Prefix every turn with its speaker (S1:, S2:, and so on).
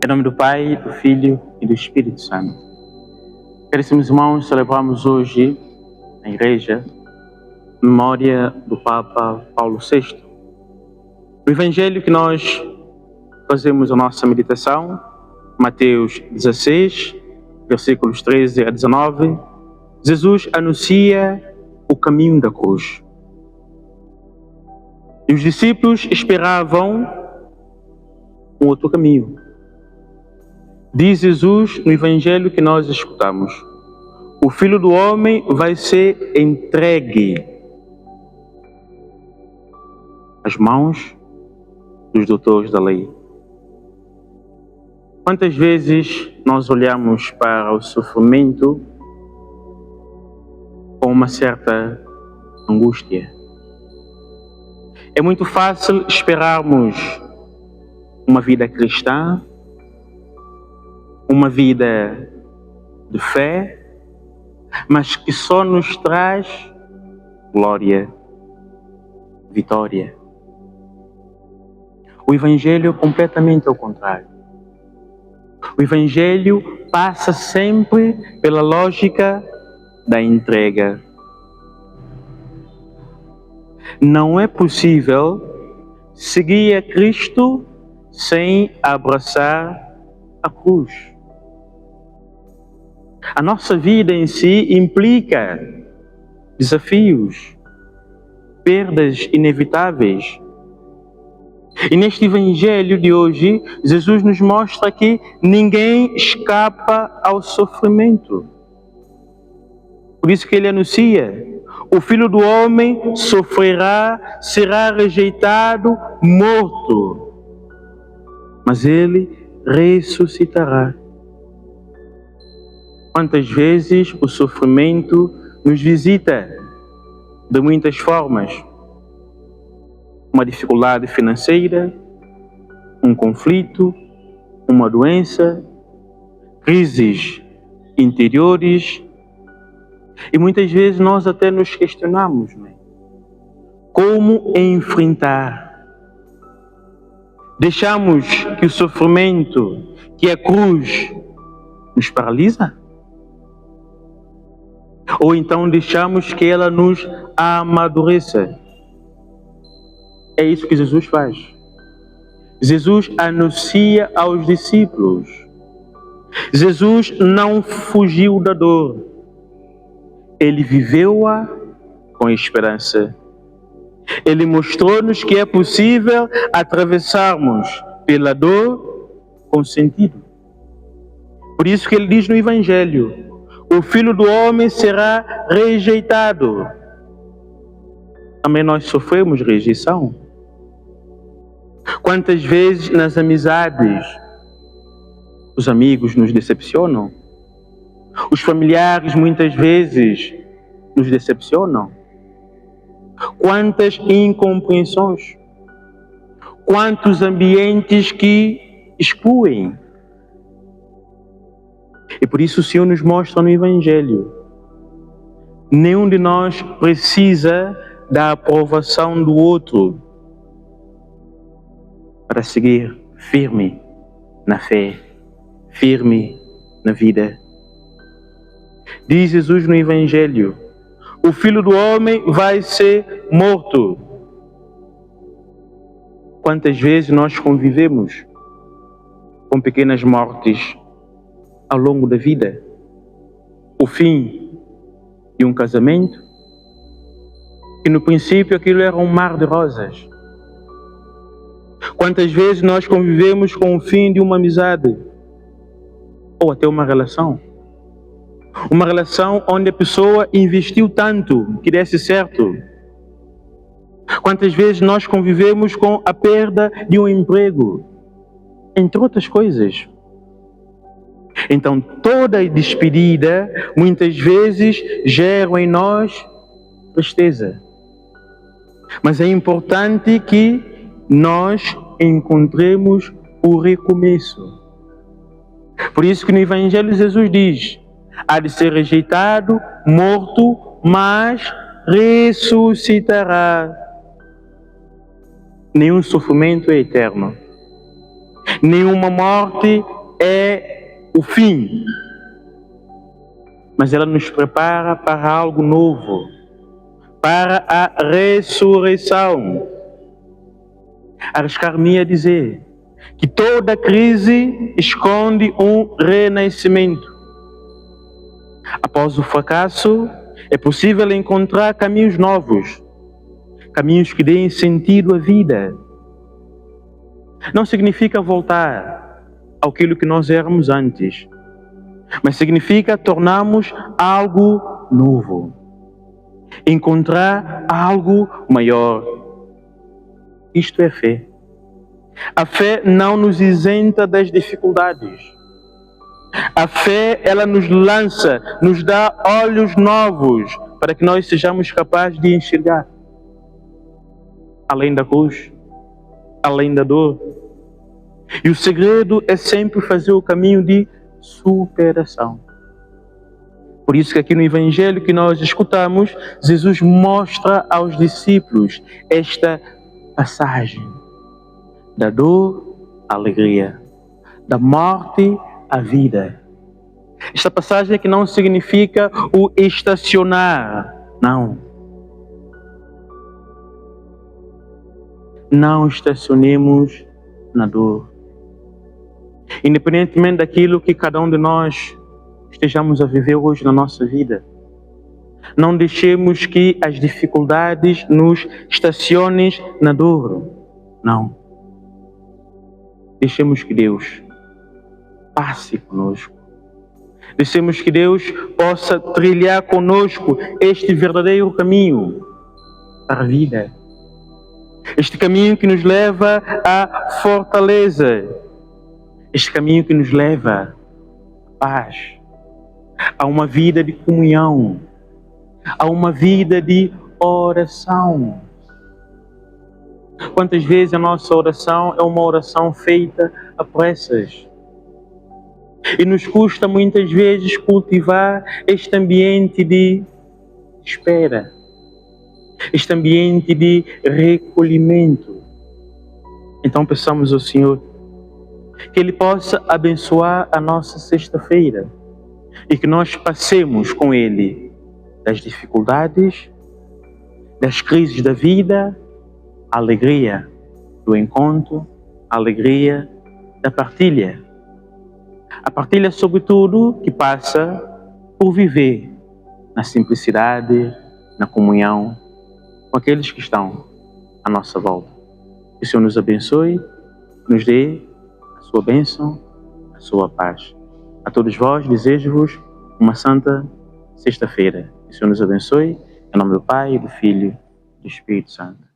S1: Em nome do Pai, do Filho e do Espírito Santo. Caríssimos irmãos, celebramos hoje na Igreja a memória do Papa Paulo VI. O Evangelho que nós fazemos a nossa meditação, Mateus 16, versículos 13 a 19, Jesus anuncia o caminho da cruz. E os discípulos esperavam um outro caminho. Diz Jesus no Evangelho que nós escutamos: o Filho do Homem vai ser entregue às mãos dos doutores da lei. Quantas vezes nós olhamos para o sofrimento com uma certa angústia? É muito fácil esperarmos uma vida cristã, uma vida de fé, mas que só nos traz glória, vitória. O Evangelho é completamente ao contrário. O Evangelho passa sempre pela lógica da entrega. Não é possível seguir a Cristo sem abraçar a cruz. A nossa vida em si implica desafios, perdas inevitáveis. E neste Evangelho de hoje, Jesus nos mostra que ninguém escapa ao sofrimento. Por isso que ele anuncia: o Filho do Homem sofrerá, será rejeitado, morto, mas ele ressuscitará. Quantas vezes o sofrimento nos visita de muitas formas? Uma dificuldade financeira, um conflito, uma doença, crises interiores. E muitas vezes nós até nos questionamos, né? Como enfrentar? Deixamos que o sofrimento, que a cruz, nos paralisa? Ou então deixamos que ela nos amadureça? É isso que Jesus faz. Jesus anuncia aos discípulos. Jesus não fugiu da dor. Ele viveu-a com esperança. Ele mostrou-nos que é possível atravessarmos pela dor com sentido. Por isso que ele diz no Evangelho: o Filho do Homem será rejeitado. Também nós sofremos rejeição. Quantas vezes nas amizades os amigos nos decepcionam? Os familiares muitas vezes nos decepcionam. Quantas incompreensões, quantos ambientes que excluem. E por isso o Senhor nos mostra no Evangelho: nenhum de nós precisa da aprovação do outro para seguir firme na fé, firme na vida. Diz Jesus no Evangelho: o Filho do Homem vai ser morto. Quantas vezes nós convivemos com pequenas mortes ao longo da vida? O fim de um casamento, que no princípio aquilo era um mar de rosas. Quantas vezes nós convivemos com o fim de uma amizade, ou até uma relação onde a pessoa investiu tanto que desse certo. Quantas vezes nós convivemos com a perda de um emprego, entre outras coisas. Então toda despedida muitas vezes gera em nós tristeza. Mas é importante que nós encontremos o recomeço. Por isso que no Evangelho Jesus diz: há de ser rejeitado, morto, mas ressuscitará. Nenhum sofrimento é eterno. Nenhuma morte é o fim, mas ela nos prepara para algo novo, para a ressurreição. Arriscar-me a dizer que toda crise esconde um renascimento. Após o fracasso, é possível encontrar caminhos novos, caminhos que deem sentido à vida. Não significa voltar àquilo que nós éramos antes, mas significa tornarmos algo novo, encontrar algo maior. Isto é fé. A fé não nos isenta das dificuldades. A fé, ela nos lança, nos dá olhos novos para que nós sejamos capazes de enxergar além da cruz, além da dor. E o segredo é sempre fazer o caminho de superação. Por isso que aqui no Evangelho que nós escutamos, Jesus mostra aos discípulos esta passagem da dor à alegria, da morte à vida. Esta passagem que não significa o estacionar, não. Não estacionemos na dor. Independentemente daquilo que cada um de nós estejamos a viver hoje na nossa vida, não deixemos que as dificuldades nos estacionem na dor. Não. Deixemos que Deus passe conosco. Deixemos que Deus possa trilhar conosco este verdadeiro caminho para a vida. Este caminho que nos leva à fortaleza. Este caminho que nos leva à paz, a uma vida de comunhão, a uma vida de oração. Quantas vezes a nossa oração é uma oração feita a pressas? E nos custa muitas vezes cultivar este ambiente de espera, este ambiente de recolhimento. Então peçamos ao Senhor que Ele possa abençoar a nossa sexta-feira e que nós passemos com Ele das dificuldades, das crises da vida, a alegria do encontro, a alegria da partilha. A partilha, sobretudo, que passa por viver na simplicidade, na comunhão com aqueles que estão à nossa volta. Que o Senhor nos abençoe, nos dê a sua bênção, a sua paz. A todos vós, desejo-vos uma santa sexta-feira. Que o Senhor nos abençoe, em nome do Pai, do Filho e do Espírito Santo.